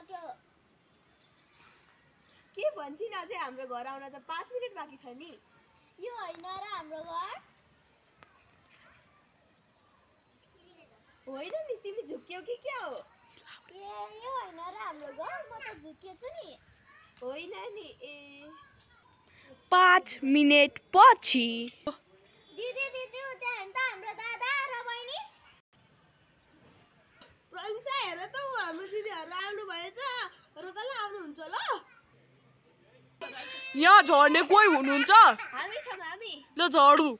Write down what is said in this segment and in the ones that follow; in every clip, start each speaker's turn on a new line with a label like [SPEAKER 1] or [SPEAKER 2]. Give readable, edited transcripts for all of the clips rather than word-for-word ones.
[SPEAKER 1] सक्यो।
[SPEAKER 2] के भन्छिन अझै हाम्रो घर आउन त 5 मिनेट बाँकी छ नि।
[SPEAKER 1] यो हैन र हाम्रो घर?
[SPEAKER 2] होइन नि तिमी झुक्क्यौ कि क्या हो?
[SPEAKER 1] ए यो हैन र हाम्रो घर? म त झुक्केछु नि।
[SPEAKER 2] होइन नि ए
[SPEAKER 3] 5 मिनेट पछि
[SPEAKER 1] दिदी दिदी त्यहाँ हेर्न त हाम्रो दादा र बहिनी।
[SPEAKER 2] प्रनिसा हेर त हाम्रो दिदीहरु आउनु भएछ। र कहिले आउनुहुन्छ ल?
[SPEAKER 3] यहाँ झर्ने कोही हुनुहुन्छ?
[SPEAKER 2] हामी छौं हामी।
[SPEAKER 3] ल झर्नु।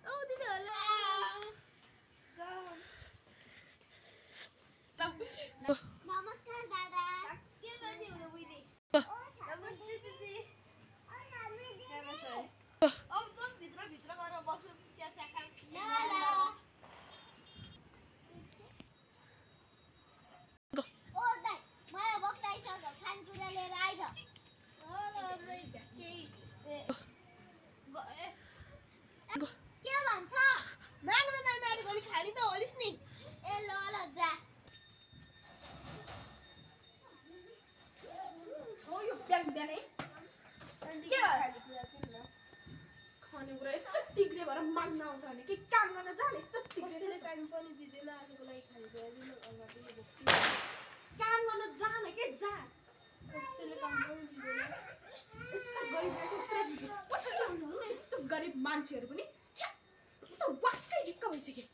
[SPEAKER 2] ओ दिदीहरु
[SPEAKER 1] नमस्कार दादा।
[SPEAKER 2] के गर्दै हुनु बुइनी? नमस्ते दिदी। अब त भित्र गएर बसौँ चिया सिया खाऊँ।
[SPEAKER 1] ओ दाइ मलाई भोक लागिसक्यो खानेकुरा लिएर आइज। के भन्छ?
[SPEAKER 2] माग्न जानु आँटेको नि खानी त होलिस् नि।
[SPEAKER 1] ए ल ल जा।
[SPEAKER 2] छौ यो बिहानै के खानेकुरा यस्तो टिग्रे भएर माग्न आउँछ भने के काम गर्न जाने यस्तो टिग्रे टाइम पनि दिँदैन आजको लागि खानेकुरा दिनु काम गर्न जान के जा कसैले काम पनि दिँदैन यस्तो गरिब यस्तो गरिब मान्छेहरू पनि त वाक्कै ढिक्क भइसक्यो।